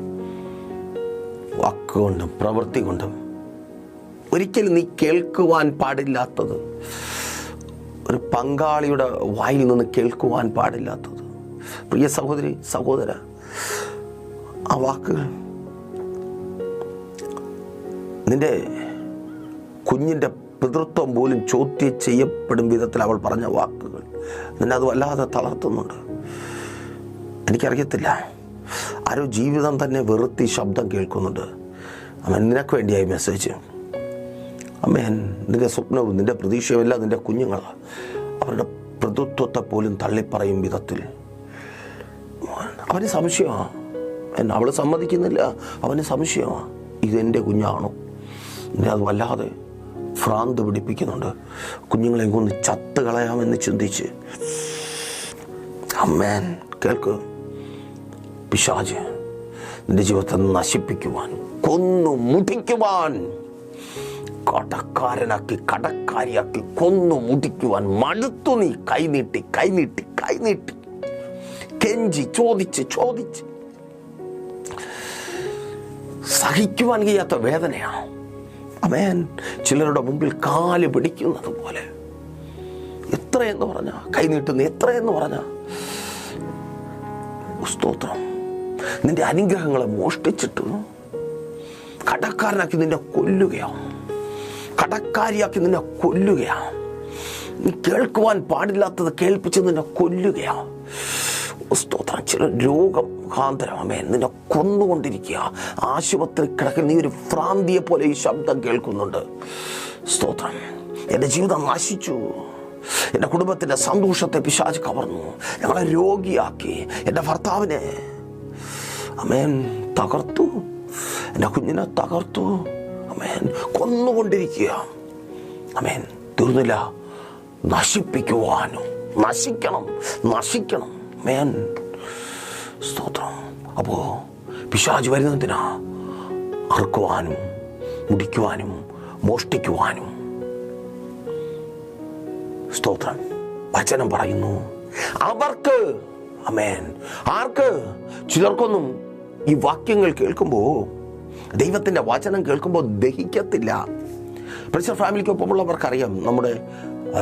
വാക്കുകൊണ്ടും പ്രവൃത്തി കൊണ്ടും. ഒരിക്കലും നീ കേൾക്കുവാൻ പാടില്ലാത്തത്, ഒരു പങ്കാളിയുടെ വായിൽ നിന്ന് കേൾക്കുവാൻ പാടില്ലാത്തത്. പ്രിയ സഹോദരി, സഹോദര, ആ വാക്കുകൾ നിന്റെ കുഞ്ഞിൻ്റെ പിതൃത്വം പോലും ചോദ്യം ചെയ്യപ്പെടും വിധത്തിൽ അവൾ പറഞ്ഞ വാക്കുകൾ നിന്നെ അത് വല്ലാതെ തളർത്തുന്നുണ്ട്. എനിക്കറിയത്തില്ല, ആരോ ജീവിതം തന്നെ വെറുത്തി ശബ്ദം കേൾക്കുന്നുണ്ട്. അമ്മ, നിനക്ക് വേണ്ടിയായി മെസ്സേജ്. അമ്മേൻ. നിന്റെ സ്വപ്നവും നിന്റെ പ്രതീക്ഷയും എല്ലാം നിന്റെ കുഞ്ഞുങ്ങളാണ്. അവരുടെ പിതൃത്വത്തെ പോലും തള്ളിപ്പറയും വിധത്തിൽ അവന് സംശയമാണ്. അവള് സമ്മതിക്കുന്നില്ല, അവന് സംശയമാണ്. ഇതെൻ്റെ കുഞ്ഞാണോ? എന്നെ അത് വല്ലാതെ ഭ്രാന്ത് പിടിപ്പിക്കുന്നുണ്ട്. കുഞ്ഞുങ്ങളെ കൊന്ന് ചത്ത് കളയാമെന്ന് ചിന്തിച്ച്. അമ്മേൻ. കേൾക്ക്, പിശാച് നിന്റെ ജീവിതത്തെ നശിപ്പിക്കുവാൻ, കൊന്നു മുടിക്കുവാൻ, കടക്കാരനാക്കി കടക്കാരിയാക്കി കൊന്നു മുടിക്കുവാൻ മടുത്തു. നീ കൈനീട്ടി കെഞ്ചി ചോദിച്ച് സഹിക്കുവാൻ കഴിയാത്ത വേദനയാണ്. ആമേൻ. ചിലരുടെ മുമ്പിൽ കാല് പിടിക്കുന്നത് പോലെ. എത്രയെന്ന് പറഞ്ഞ കൈനീട്ടുന്ന, എത്രയെന്ന് പറഞ്ഞ സ്തോത്രം. നിന്റെ അനുഗ്രഹങ്ങളെ മോഷ്ടിച്ചിട്ട് കടക്കാരനാക്കി നിന്നെ കൊല്ലുകയാണ്, കടക്കാരിയാക്കി നിന്നെ കൊല്ലുകയാണ്. നീ കേൾക്കുവാൻ പാടില്ലാത്തത് കേൾപ്പിച്ച് നിന്നെ കൊല്ലുകയാണ്. സ്തോത്രം. ചില രോഗം മുഖാന്തരമേ നിന്നെ കൊന്നുകൊണ്ടിരിക്കുക. ആശുപത്രി കിടക്കുന്ന നീ ഒരു ഭ്രാന്തിയെ പോലെ ഈ ശബ്ദം കേൾക്കുന്നുണ്ട്. സ്തോത്രം. എൻ്റെ ജീവിതം നശിച്ചു, എൻ്റെ കുടുംബത്തിൻ്റെ സന്തോഷത്തെ പിശാച് കവർന്നു, ഞങ്ങളെ രോഗിയാക്കി, എൻ്റെ ഭർത്താവിനെ അമേൻ തകർത്തു, എൻ്റെ കുഞ്ഞിനെ തകർത്തു. അമേൻ. കൊന്നുകൊണ്ടിരിക്കുക. അമേൻ. തീർന്നില്ല, നശിപ്പിക്കുവാനും. നശിക്കണം. മേൻ. സ്തോത്രം. അപ്പോ പിശാച് വരുന്നതിനാ? അറുക്കുവാനും, മുടിക്കുവാനും, മോഷ്ടിക്കുവാനും. സ്തോത്രം. വചനം പറയുന്നു അവർക്ക്. അമേൻ. ആർക്ക്? ചിലർക്കൊന്നും ഈ വാക്യങ്ങൾ കേൾക്കുമ്പോൾ, ദൈവത്തിൻ്റെ വചനം കേൾക്കുമ്പോൾ ദഹിക്കത്തില്ല. പ്രൈസർ ഫാമിലിക്കൊപ്പമുള്ളവർക്കറിയാം, നമ്മുടെ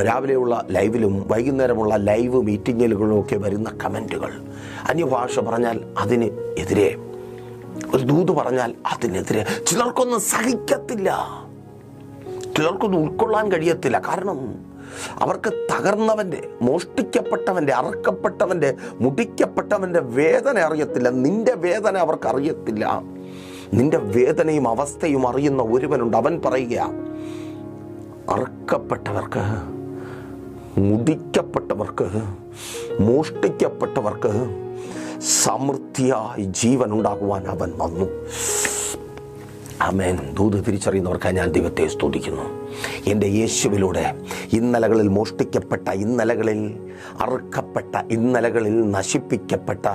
രാവിലെയുള്ള ലൈവിലും വൈകുന്നേരമുള്ള ലൈവ് മീറ്റിങ്ങുകളിലും ഒക്കെ വരുന്ന കമൻറ്റുകൾ, അന്യഭാഷ പറഞ്ഞാൽ അതിന് എതിരെ ഒരു ദൂത് പറഞ്ഞാൽ അതിനെതിരെ ചിലർക്കൊന്നും സഹിക്കത്തില്ല, ചിലർക്കൊന്നും ഉൾക്കൊള്ളാൻ കഴിയത്തില്ല. കാരണം അവർക്ക് തകർന്നവൻ്റെ, മോഷ്ടിക്കപ്പെട്ടവൻ്റെ, അറക്കപ്പെട്ടവൻ്റെ, മുടിക്കപ്പെട്ടവൻ്റെ വേദന അറിയത്തില്ല. നിന്റെ വേദന അവർക്ക് അറിയത്തില്ല. നിന്റെ വേദനയും അവസ്ഥയും അറിയുന്ന ഒരുവനുണ്ട്. അവൻ പറയുക, അറക്കപ്പെട്ടവർക്ക്, മുടിക്കപ്പെട്ടവർക്ക്, മോഷ്ടിക്കപ്പെട്ടവർക്ക് സമൃദ്ധിയായി ജീവൻ ഉണ്ടാകുവാൻ അവൻ വന്നു. ആമേൻ. ദൂത് തിരിച്ചറിയുന്നവർക്കായി ഞാൻ ദൈവത്തെ സ്തുതിക്കുന്നു. എൻ്റെ യേശുവിലൂടെ ഇന്നലകളിൽ മോഷ്ടിക്കപ്പെട്ട, ഇന്നലകളിൽ അറുക്കപ്പെട്ട, ഇന്നലകളിൽ നശിപ്പിക്കപ്പെട്ട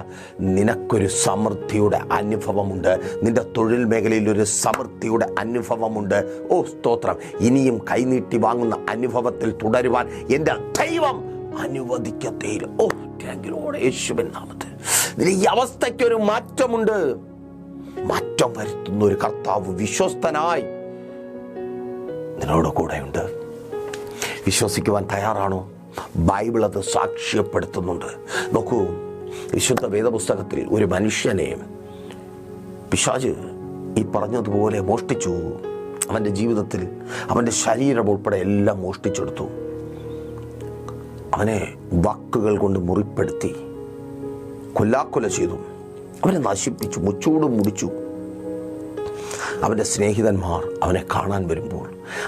നിനക്കൊരു സമൃദ്ധിയുടെ അനുഭവമുണ്ട്. നിന്റെ തൊഴിൽ മേഖലയിൽ ഒരു സമൃദ്ധിയുടെ അനുഭവമുണ്ട്. ഓ സ്തോത്രം. ഇനിയും കൈനീട്ടി വാങ്ങുന്ന അനുഭവത്തിൽ തുടരുവാൻ എൻ്റെ ദൈവം അനുവദിക്കത്തേയില്ല. ഓ താങ്ക്യോടെ യേശുവിൻ നാമത്തിൽ. ഈ അവസ്ഥയ്ക്കൊരു മാറ്റമുണ്ട്. മാറ്റം വരുത്തുന്ന ഒരു കർത്താവ് വിശ്വസ്തനായി നിന്നോട് കൂടെയുണ്ട്. വിശ്വസിക്കുവാൻ തയ്യാറാണോ? ബൈബിൾ അത് സാക്ഷ്യപ്പെടുത്തുന്നുണ്ട്. നോക്കൂ, വിശുദ്ധ വേദപുസ്തകത്തിൽ ഒരു മനുഷ്യനെ പിശാച് ഈ പറഞ്ഞതുപോലെ മോഷ്ടിച്ചു. അവൻ്റെ ജീവിതത്തിൽ അവൻ്റെ ശരീരം ഉൾപ്പെടെ എല്ലാം മോഷ്ടിച്ചെടുത്തു. അവനെ വാക്കുകൾ കൊണ്ട് മുറിപ്പെടുത്തി കൊല്ലാക്കൊല ചെയ്തു. അവനെ നശിപ്പിച്ചു, മുച്ചൂടും മുടിച്ചു. അവൻ്റെ സ്നേഹിതന്മാർ അവനെ കാണാൻ വരുമ്പോൾ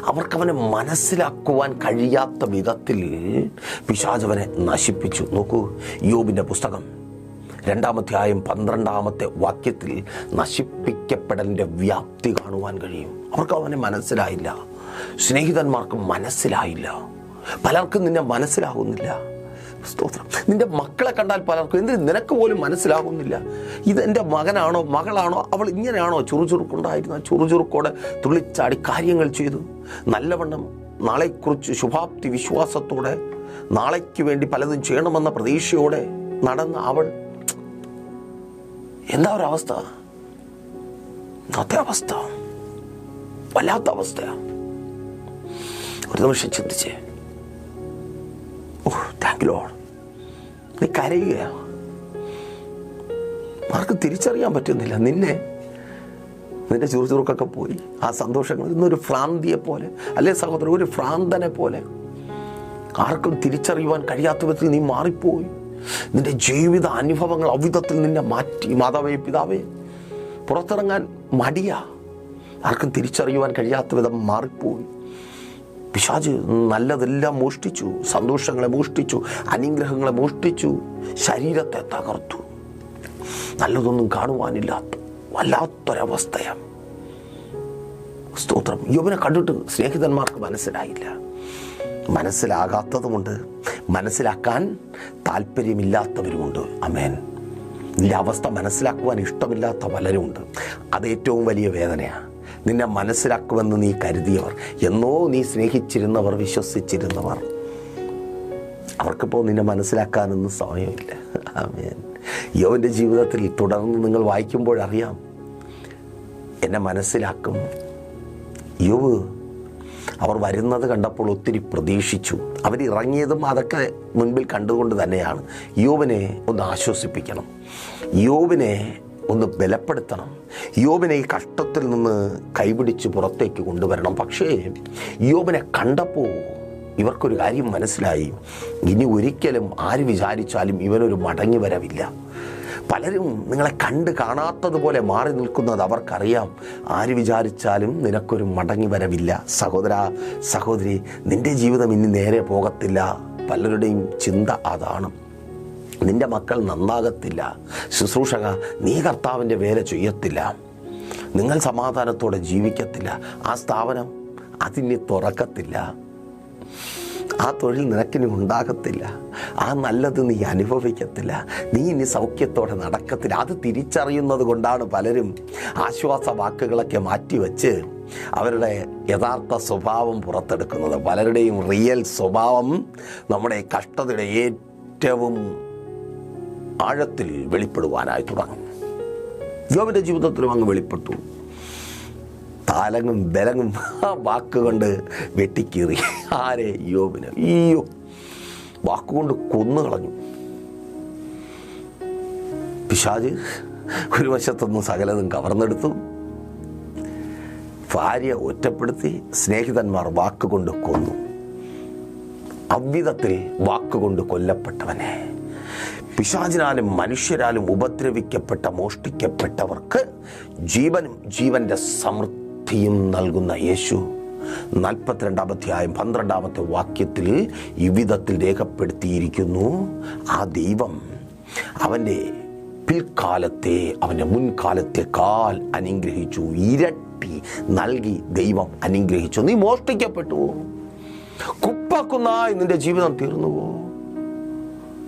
അവർക്കവനെ മനസ്സിലാക്കുവാൻ കഴിയാത്ത വിധത്തിൽ പിശാച് അവനെ നശിപ്പിച്ചു. നോക്കൂ, യോബിൻ്റെ പുസ്തകം 2-ാം അധ്യായം 12-ാമത്തെ വാക്യത്തിൽ നശിപ്പിക്കപ്പെടലിൻ്റെ വ്യാപ്തി കാണുവാൻ കഴിയും. അവർക്ക് അവനെ മനസ്സിലായില്ല. സ്നേഹിതന്മാർക്ക് മനസ്സിലായില്ല. പലർക്കും നിന്നെ മനസ്സിലാകുന്നില്ല. സ്തോത്രം. നിന്റെ മക്കളെ കണ്ടാൽ പലർക്കും എന്തിന് നിനക്ക് പോലും മനസ്സിലാകുന്നില്ല. ഇതെൻ്റെ മകനാണോ മകളാണോ, അവൾ ഇങ്ങനെയാണോ ചുറുചുറുക്കുണ്ടായിരുന്ന ചുറുചുറുക്കോടെ തുള്ളിച്ചാടി കാര്യങ്ങൾ ചെയ്തു. നല്ലവണ്ണം നാളെക്കുറിച്ച് ശുഭാപ്തി വിശ്വാസത്തോടെ നാളേക്ക് വേണ്ടി പലതും ചെയ്യണമെന്ന പ്രതീക്ഷയോടെ നടന്ന അവൾ എന്താ ഒരവസ്ഥ? ഇന്നത്തെ അവസ്ഥ വല്ലാത്ത അവസ്ഥയാണ്. ഒരു നിമിഷം ചിന്തിച്ചേ. ഓ താങ്ക് യു ലോർഡ്. നീ കരയുകയാണ്. ആർക്കും തിരിച്ചറിയാൻ പറ്റുന്നില്ല നിന്നെ. നിന്റെ ചുറുചുറുക്കൊക്കെ പോയി. ആ സന്തോഷങ്ങൾ ഇന്നൊരു ഭ്രാന്തിയെ പോലെ, അല്ലേ സഹോദരൻ, ഒരു ഭ്രാന്തനെ പോലെ ആർക്കും തിരിച്ചറിയുവാൻ കഴിയാത്ത വിധത്തിൽ നീ മാറിപ്പോയി. നിന്റെ ജീവിത അനുഭവങ്ങൾ അവിധത്തിൽ നിന്നെ മാറ്റി. മാതാവേ, പിതാവേ, പുറത്തിറങ്ങാൻ മടിയാ. ആർക്കും തിരിച്ചറിയുവാൻ കഴിയാത്ത വിധം മാറിപ്പോയി. പിശാച് നല്ലതെല്ലാം മോഷ്ടിച്ചു, സന്തോഷങ്ങളെ മോഷ്ടിച്ചു, അനുഗ്രഹങ്ങളെ മോഷ്ടിച്ചു, ശരീരത്തെ തകർത്തു. നല്ലതൊന്നും കാണുവാനില്ലാത്ത വല്ലാത്തൊരവസ്ഥയാണ്. സ്തോത്രം. യോബിനെ കണ്ടിട്ട് സ്നേഹിതന്മാർക്ക് മനസ്സിലായില്ല. മനസ്സിലാകാത്തതുമുണ്ട്, മനസ്സിലാക്കാൻ താല്പര്യമില്ലാത്തവരുമുണ്ട്. ആമേൻ. നിന്റെ അവസ്ഥ മനസ്സിലാക്കുവാൻ ഇഷ്ടമില്ലാത്ത പലരുമുണ്ട്. അത് ഏറ്റവും വലിയ വേദനയാണ്. നിന്നെ മനസ്സിലാക്കുമെന്ന് നീ കരുതിയവർ, എന്നോ നീ സ്നേഹിച്ചിരുന്നവർ, വിശ്വസിച്ചിരുന്നവർ, അവർക്കിപ്പോൾ നിന്നെ മനസ്സിലാക്കാനൊന്നും സമയമില്ല. ആമേൻ. യോബിൻ്റെ ജീവിതത്തിൽ തുടർന്ന് നിങ്ങൾ വായിക്കുമ്പോഴറിയാം, എന്നെ മനസ്സിലാക്കും. യോബ് അവർ വരുന്നത് കണ്ടപ്പോൾ ഒത്തിരി പ്രതീക്ഷിച്ചു. അവരിറങ്ങിയതും അതൊക്കെ മുൻപിൽ കണ്ടുകൊണ്ട് തന്നെയാണ്. യോബിനെ ഒന്ന് ആശ്വസിപ്പിക്കണം, യോബിനെ ഒന്ന് ബലപ്പെടുത്തണം, യോബിനെ ഈ കഷ്ടത്തിൽ നിന്ന് കൈപിടിച്ച് പുറത്തേക്ക് കൊണ്ടുവരണം. പക്ഷേ യോബിനെ കണ്ടപ്പോൾ ഇവർക്കൊരു കാര്യം മനസ്സിലായി. ഇനി ഒരിക്കലും ആര് വിചാരിച്ചാലും ഇവനൊരു മടങ്ങി വരവില്ല. പലരും നിങ്ങളെ കണ്ട് കാണാത്തതുപോലെ മാറി നിൽക്കുന്നത് അവർക്കറിയാം. ആര് വിചാരിച്ചാലും നിനക്കൊരു മടങ്ങി വരവില്ല. സഹോദര, സഹോദരി, നിന്റെ ജീവിതം ഇനി നേരെ പോകത്തില്ല. പലരുടെയും ചിന്ത അതാണ്. നിന്റെ മക്കൾ നന്നാകത്തില്ല. ശുശ്രൂഷക, നീ കർത്താവിൻ്റെ വേല ചെയ്യത്തില്ല. നിങ്ങൾ സമാധാനത്തോടെ ജീവിക്കത്തില്ല. ആ സ്ഥാപനം അതിനി തുറക്കത്തില്ല. ആ തൊഴിൽ നിനക്കിനി ഉണ്ടാകത്തില്ല. ആ നല്ലത് നീ അനുഭവിക്കത്തില്ല. നീ ഇനി സൗഖ്യത്തോടെ നടക്കത്തില്ല. അത് തിരിച്ചറിയുന്നത് കൊണ്ടാണ് പലരും ആശ്വാസ വാക്കുകളൊക്കെ മാറ്റിവെച്ച് അവരുടെ യഥാർത്ഥ സ്വഭാവം പുറത്തെടുക്കുന്നത്. പലരുടെയും റിയൽ സ്വഭാവം നമ്മുടെ കഷ്ടതയുടെ ഏറ്റവും ആഴത്തിൽ വെളിപ്പെടുവാനായി തുടങ്ങും. യോബിൻ്റെ ജീവിതത്തിലും അങ്ങ് വെളിപ്പെട്ടു. താലങ്ങും ബലങ്ങും വാക്കുകൊണ്ട് വെട്ടിക്കീറി. ആരെ? യോബിനെ. അയ്യോ, വാക്കുകൊണ്ട് കൊന്നു കളഞ്ഞു. പിശാച് ഒരു വശത്തുനിന്ന് സകലതും കവർന്നെടുത്തു. ഭാര്യ ഒറ്റപ്പെടുത്തി. സ്നേഹിതന്മാർ വാക്കുകൊണ്ട് കൊന്നു. അவ்விധത്തിൽ വാക്കുകൊണ്ട് കൊല്ലപ്പെട്ടവനെ, പിശാചിനാലും മനുഷ്യരാലും ഉപദ്രവിക്കപ്പെട്ട മോഷ്ടിക്കപ്പെട്ടവർക്ക് ജീവനും ജീവന്റെ സമൃദ്ധിയും നൽകുന്ന യേശു 42-ാം അധ്യായം 12-ാമത്തെ വാക്യത്തിൽ ഇவ்விധത്തിൽ രേഖപ്പെടുത്തിയിരിക്കുന്നു. ആ ദൈവം അവൻ്റെ പിൽക്കാലത്തെ അവൻ്റെ മുൻകാലത്തെക്കാൾ അനുഗ്രഹിച്ചു. ഇരട്ടി നൽകി ദൈവം അനുഗ്രഹിച്ചു. നീ മോഷ്ടിക്കപ്പെട്ടു, കുപ്പാക്കുന്നായി നിന്റെ ജീവിതം തീർന്നുവോ?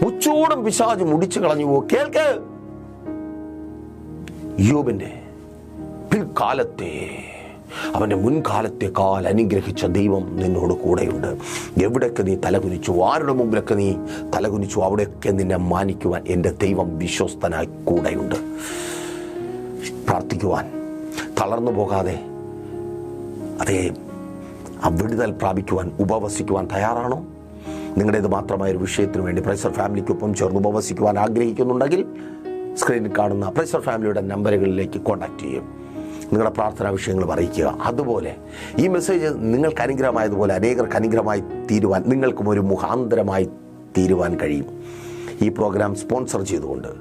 മുച്ചൂടും പിശാച് മുടിച്ചു കളഞ്ഞുവോ? കേൾക്ക്, യോബിന്റെ പിൽക്കാലത്തെ അവന്റെ മുൻകാലത്തെക്കാൾ അനുഗ്രഹിച്ച ദൈവം നിന്നോട് കൂടെയുണ്ട്. എവിടെയൊക്കെ നീ തലകുനിച്ചു, ആരുടെ മുമ്പിലൊക്കെ നീ തലകുനിച്ചു, അവിടെയൊക്കെ നിന്നെ മാനിക്കുവാൻ എൻ്റെ ദൈവം വിശ്വസ്തനായി കൂടെയുണ്ട്. പ്രാർത്ഥിക്കുവാൻ തളർന്നു പോകാതെ, അതേ ആ വിടുതൽ പ്രാപിക്കുവാൻ ഉപവസിക്കുവാൻ തയ്യാറാണോ? നിങ്ങളുടേത് മാത്രമായ ഒരു വിഷയത്തിന് വേണ്ടി പ്രൈസർ ഫാമിലിക്കൊപ്പം ചേർന്ന് ഉപവസിക്കുവാൻ ആഗ്രഹിക്കുന്നുണ്ടെങ്കിൽ സ്ക്രീനിൽ കാണുന്ന പ്രൈസർ ഫാമിലിയുടെ നമ്പറുകളിലേക്ക് കോൺടാക്ട് ചെയ്യും. നിങ്ങളുടെ പ്രാർത്ഥനാ വിഷയങ്ങൾ അറിയിക്കുക. അതുപോലെ ഈ മെസ്സേജ് നിങ്ങൾക്ക് അനുഗ്രഹമായതുപോലെ അനേകർക്ക് അനുഗ്രഹമായി തീരുവാൻ നിങ്ങൾക്കും ഒരു മുഖാന്തരമായി തീരുവാൻ കഴിയും. ഈ പ്രോഗ്രാം സ്പോൺസർ ചെയ്തുകൊണ്ട്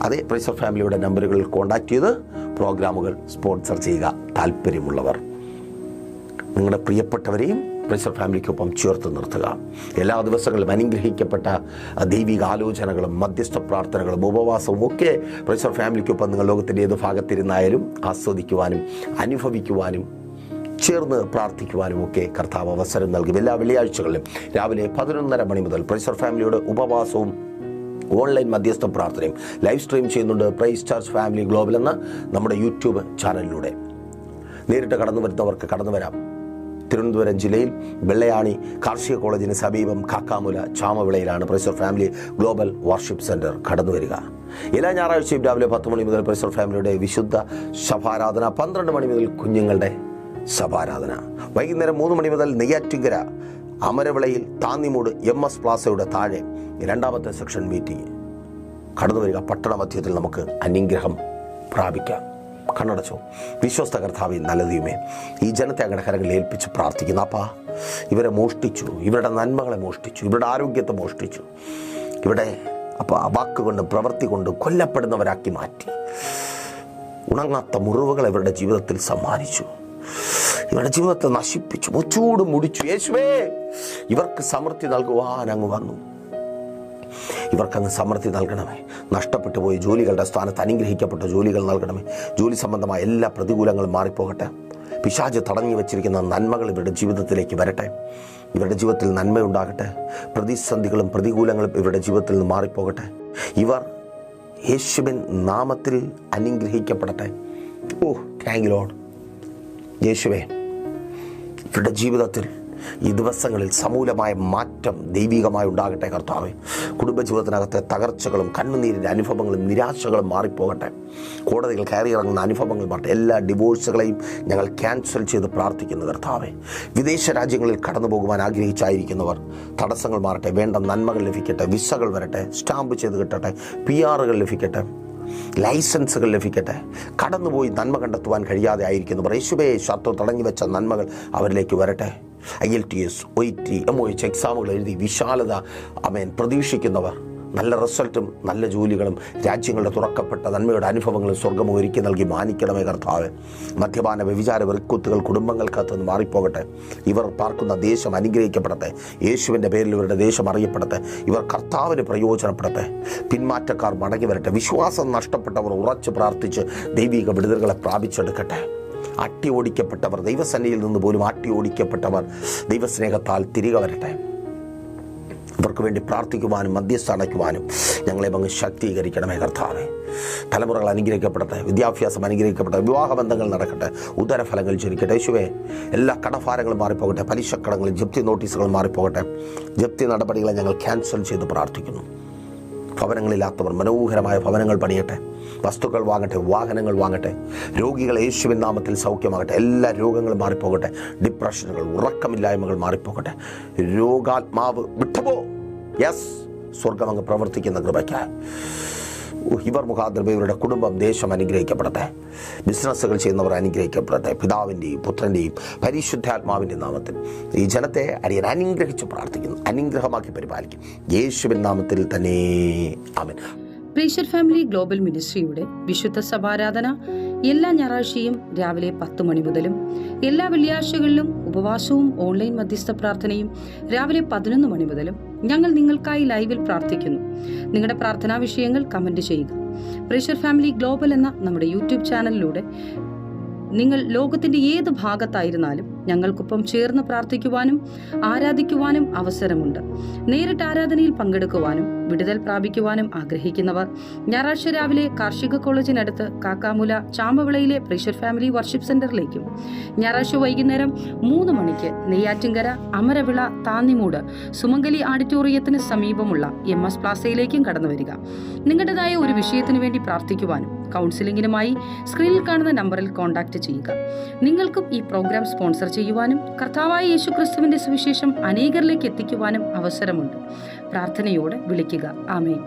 അതേ പ്രൈസർ ഫാമിലിയുടെ നമ്പറുകളിൽ കോൺടാക്ട് ചെയ്ത് പ്രോഗ്രാമുകൾ സ്പോൺസർ ചെയ്യുക. താല്പര്യമുള്ളവർ നിങ്ങളുടെ പ്രിയപ്പെട്ടവരെയും പ്രൈസർ ഫാമിലിക്കൊപ്പം ചേർത്ത് നിർത്തുക. എല്ലാ ദിവസങ്ങളിലും അനുഗ്രഹിക്കപ്പെട്ട ദൈവിക ആലോചനകളും മധ്യസ്ഥ പ്രാർത്ഥനകളും ഉപവാസവും ഒക്കെ പ്രൈസർ ഫാമിലിക്കൊപ്പം നിങ്ങൾ ലോകത്തിൻ്റെ ഏത് ഭാഗത്തിരുന്നായാലും ആസ്വദിക്കുവാനും അനുഭവിക്കുവാനും ചേർന്ന് പ്രാർത്ഥിക്കുവാനും ഒക്കെ കർത്താവ് അവസരം നൽകും. എല്ലാ വെള്ളിയാഴ്ചകളിലും രാവിലെ 11:30 മണി മുതൽ പ്രൈസർ ഫാമിലിയുടെ ഉപവാസവും ഓൺലൈൻ മധ്യസ്ഥ പ്രാർത്ഥനയും ലൈവ് സ്ട്രീം ചെയ്യുന്നുണ്ട്. പ്രൈസ് ചർച്ച് ഫാമിലി ഗ്ലോബൽ എന്ന നമ്മുടെ യൂട്യൂബ് ചാനലിലൂടെ. നേരിട്ട് കടന്നു വരുന്നവർക്ക് കടന്നു വരാം. തിരുവനന്തപുരം ജില്ലയിൽ വെള്ളയാണി കാർഷിക കോളേജിന് സമീപം കാക്കാമുല ചാമവിളയിലാണ് praiser family global worship centre. കടന്നു വരിക. എല്ലാ ഞായറാഴ്ചയും രാവിലെ 10 മണി മുതൽ പ്രൈസർ ഫാമിലിയുടെ വിശുദ്ധ ശഭാരാധന, 12 മണി മുതൽ കുഞ്ഞുങ്ങളുടെ ശഭാരാധന, വൈകുന്നേരം 3 മണി മുതൽ നെയ്യാറ്റിങ്കര അമരവിളയിൽ താന്നിമൂട് MS പ്ലാസയുടെ താഴെ 2ാമത്തെ സെക്ഷൻ മീറ്റിംഗ്. കടന്നു വരിക. പട്ടണ മധ്യത്തിൽ നമുക്ക് അനുഗ്രഹം പ്രാപിക്കാം. കണ്ണടച്ചോ. വിശ്വസ്ത കർത്താവേ, നല്ല ദൈവമേ, ഈ ജനത്തെ അങ്ങയുടെ കരങ്ങളിൽ ഏൽപ്പിച്ച് പ്രാർത്ഥിക്കുന്നു. അപ്പാ, ഇവരെ മോഷ്ടിച്ചു, ഇവരുടെ നന്മകളെ മോഷ്ടിച്ചു, ഇവരുടെ ആരോഗ്യത്തെ മോഷ്ടിച്ചു, ഇവിടെ അപ്പോൾ വാക്കുകൊണ്ട് പ്രവൃത്തി കൊണ്ട് കൊല്ലപ്പെടുന്നവരാക്കി മാറ്റി. ഉണങ്ങാത്ത മുറിവുകൾ ഇവരുടെ ജീവിതത്തിൽ സമ്മാനിച്ചു, ഇവരുടെ ജീവിതത്തെ നശിപ്പിച്ചു, മുച്ചൂടും മുടിച്ചു. യേശുവേ, ഇവർക്ക് സമൃദ്ധി നൽകുവാൻ അങ്ങ് വന്നു. ഇവർക്കങ്ങ് സമൃദ്ധി നൽകണമേ. നഷ്ടപ്പെട്ടു പോയി ജോലികളുടെ സ്ഥാനത്ത് അനുഗ്രഹിക്കപ്പെട്ട ജോലികൾ നൽകണമേ. ജോലി സംബന്ധമായ എല്ലാ പ്രതികൂലങ്ങളും മാറിപ്പോകട്ടെ. പിശാച് തടഞ്ഞു വെച്ചിരിക്കുന്ന നന്മകൾ ഇവരുടെ ജീവിതത്തിലേക്ക് വരട്ടെ. ഇവരുടെ ജീവിതത്തിൽ നന്മയുണ്ടാകട്ടെ. പ്രതിസന്ധികളും പ്രതികൂലങ്ങളും ഇവരുടെ ജീവിതത്തിൽ നിന്ന് മാറിപ്പോകട്ടെ. ഇവർ യേശുവിൻ നാമത്തിൽ അനുഗ്രഹിക്കപ്പെടട്ടെ. ഓ, താങ്ക് യു ലോർഡ്. യേശുവേ, ഇവരുടെ ജീവിതത്തിൽ ഈ ദിവസങ്ങളിൽ സമൂലമായ മാറ്റം ദൈവികമായി ഉണ്ടാകട്ടെ. കർത്താവേ, കുടുംബജീവിതത്തിനകത്തെ തകർച്ചകളും കണ്ണുനീരിൻ്റെ അനുഭവങ്ങളും നിരാശകളും മാറിപ്പോകട്ടെ. കോടതികൾ കയറിയിറങ്ങുന്ന അനുഭവങ്ങൾ മാറട്ടെ. എല്ലാ ഡിവോഴ്സുകളെയും ഞങ്ങൾ ക്യാൻസൽ ചെയ്ത് പ്രാർത്ഥിക്കുന്നു. കർത്താവേ, വിദേശ രാജ്യങ്ങളിൽ കടന്നു പോകുവാൻ ആഗ്രഹിച്ചായിരിക്കുന്നവർ തടസ്സങ്ങൾ മാറട്ടെ. വേണ്ട നന്മകൾ ലഭിക്കട്ടെ. വിസകൾ വരട്ടെ. സ്റ്റാമ്പ് ചെയ്ത് കിട്ടട്ടെ. PR ലഭിക്കട്ടെ. ലൈസൻസുകൾ ലഭിക്കട്ടെ. കടന്നുപോയി നന്മ കണ്ടെത്തുവാൻ കഴിയാതെ ആയിരിക്കുന്നവർ, യേശുവേ, ശത്രു തടഞ്ഞു വെച്ച നന്മകൾ അവരിലേക്ക് വരട്ടെ. IELTS, OET, MOH എക്സാമുകൾ എഴുതി വിശാലത പ്രതീക്ഷിക്കുന്നവർ, നല്ല റിസൾട്ടും നല്ല ജോലികളും രാജ്യങ്ങളുടെ തുറക്കപ്പെട്ട നന്മയുടെ അനുഭവങ്ങളും സ്വർഗ്ഗം ഒരുക്കി നൽകി മാനിക്കണമേ. കർത്താവ്, മദ്യപാന വ്യഭിചാര വെറുക്കുത്തുകൾ കുടുംബങ്ങൾക്കകത്ത് മാറിപ്പോകട്ടെ. ഇവർ പാർക്കുന്ന ദേശം അനുഗ്രഹിക്കപ്പെടട്ടെ. യേശുവിൻ്റെ പേരിൽ ഇവരുടെ ദേശം അറിയപ്പെടട്ടെ. ഇവർ കർത്താവിന് പ്രയോജനപ്പെടട്ടെ. പിന്മാറ്റക്കാർ മടങ്ങി വരട്ടെ. വിശ്വാസം നഷ്ടപ്പെട്ടവർ ഉറച്ചു പ്രാർത്ഥിച്ച് ദൈവിക വിടുതലുകളെ പ്രാപിച്ചെടുക്കട്ടെ. അട്ടി ഓടിക്കപ്പെട്ടവർ, ദൈവസന്നിധിയിൽ നിന്ന് പോലും അട്ടി ഓടിക്കപ്പെട്ടവർ ദൈവസ്നേഹത്താൽ തിരികെ വരട്ടെ. ഇവർക്ക് വേണ്ടി പ്രാർത്ഥിക്കുവാനും മധ്യസ്ഥ അണയ്ക്കുവാനും ഞങ്ങളെ അങ്ങ് ശക്തീകരിക്കണമേ. കർത്താവേ, തലമുറകൾ അനുഗ്രഹിക്കപ്പെടട്ടെ. വിദ്യാഭ്യാസം അനുഗ്രഹിക്കപ്പെടട്ടെ. വിവാഹബന്ധങ്ങൾ നടക്കട്ടെ. ഉദരഫലങ്ങൾ ജനിക്കട്ടെ. യേശുവേ, എല്ലാ കടഭാരങ്ങളും മാറിപ്പോകട്ടെ. പലിശക്കടങ്ങളും ജപ്തി നോട്ടീസുകളും മാറിപ്പോകട്ടെ. ജപ്തി നടപടികളെ ഞങ്ങൾ ക്യാൻസൽ ചെയ്ത് പ്രാർത്ഥിക്കുന്നു. ഭവനങ്ങളില്ലാത്തവർ മനോഹരമായ ഭവനങ്ങൾ പണിയട്ടെ. വസ്തുക്കൾ വാങ്ങട്ടെ. വാഹനങ്ങൾ വാങ്ങട്ടെ. രോഗികൾ യേശുവിൻ നാമത്തിൽ സൗഖ്യമാകട്ടെ. എല്ലാ രോഗങ്ങളും മാറിപ്പോകട്ടെ. ഡിപ്രഷനുകൾ, ഉറക്കമില്ലായ്മകൾ മാറിപ്പോകട്ടെ. രോഗാത്മാവ് വിട്ടുപോ. യെസ്, സ്വർഗം അങ്ങ് പ്രവർത്തിക്കുന്ന കൃപയ്ക്കായി. ഓ ഇവർ മുഖാന്തരം ഇവരുടെ കുടുംബം, ദേശം അനുഗ്രഹിക്കപ്പെടട്ടെ. ബിസിനസ്സുകൾ ചെയ്യുന്നവർ അനുഗ്രഹിക്കപ്പെടട്ടെ. പിതാവിൻ്റെയും പുത്രൻ്റെയും പരിശുദ്ധാത്മാവിൻ്റെ നാമത്തിൽ ഈ ജനത്തെ അടിയൻ അനുഗ്രഹിച്ച് പ്രാർത്ഥിക്കുന്നു. അനുഗ്രഹമാക്കി പരിപാലിക്കും. യേശുവിൻ നാമത്തിൽ തന്നെ ആമേൻ. പ്രീഷർ ഫാമിലി ഗ്ലോബൽ മിനിസ്ട്രിയുടെ വിശുദ്ധ സഭാരാധന എല്ലാ ഞായറാഴ്ചയും രാവിലെ 10 മണി മുതലും എല്ലാ വെള്ളിയാഴ്ചകളിലും ഉപവാസവും ഓൺലൈൻ മധ്യസ്ഥ പ്രാർത്ഥനയും രാവിലെ 11 മണി മുതലും ഞങ്ങൾ നിങ്ങൾക്കായി ലൈവിൽ പ്രാർത്ഥിക്കുന്നു. നിങ്ങളുടെ പ്രാർത്ഥനാ വിഷയങ്ങൾ കമന്റ് ചെയ്യുക. പ്രീഷർ ഫാമിലി ഗ്ലോബൽ എന്ന നമ്മുടെ യൂട്യൂബ് ചാനലിലൂടെ നിങ്ങൾ ലോകത്തിന്റെ ഏത് ഭാഗത്തായിരുന്നാലും ഞങ്ങൾക്കൊപ്പം ചേർന്ന് പ്രാർത്ഥിക്കുവാനും ആരാധിക്കുവാനും അവസരമുണ്ട്. നേരിട്ട് ആരാധനയിൽ പങ്കെടുക്കുവാനും വിടുതൽ പ്രാപിക്കുവാനും ആഗ്രഹിക്കുന്നവർ ഞായറാഴ്ച രാവിലെ കാർഷിക കോളേജിനടുത്ത് കാക്കാമുല ചാമ്പവിളയിലെ പ്രീഷർ ഫാമിലി വർഷിപ്പ് സെന്ററിലേക്കും ഞായറാഴ്ച വൈകുന്നേരം 3 മണിക്ക് നെയ്യാറ്റിൻകര അമരവിള താന്നിമൂട് സുമംഗലി ഓഡിറ്റോറിയത്തിന് സമീപമുള്ള MS പ്ലാസയിലേക്കും കടന്നു വരിക. നിങ്ങളുടേതായ ഒരു വിഷയത്തിനു വേണ്ടി പ്രാർത്ഥിക്കുവാനും കൗൺസിലിംഗിനുമായി സ്ക്രീനിൽ കാണുന്ന നമ്പറിൽ കോൺടാക്ട് ചെയ്യുക. നിങ്ങൾക്കും ഈ പ്രോഗ്രാം സ്പോൺസർ ചെയ്യുവാനും കർത്താവായ യേശുക്രിസ്തുവിന്റെ സുവിശേഷം അനേകരിലേക്ക് എത്തിക്കുവാനും അവസരമുണ്ട്. പ്രാർത്ഥനയോടെ വിളിക്കുക. ആമേൻ.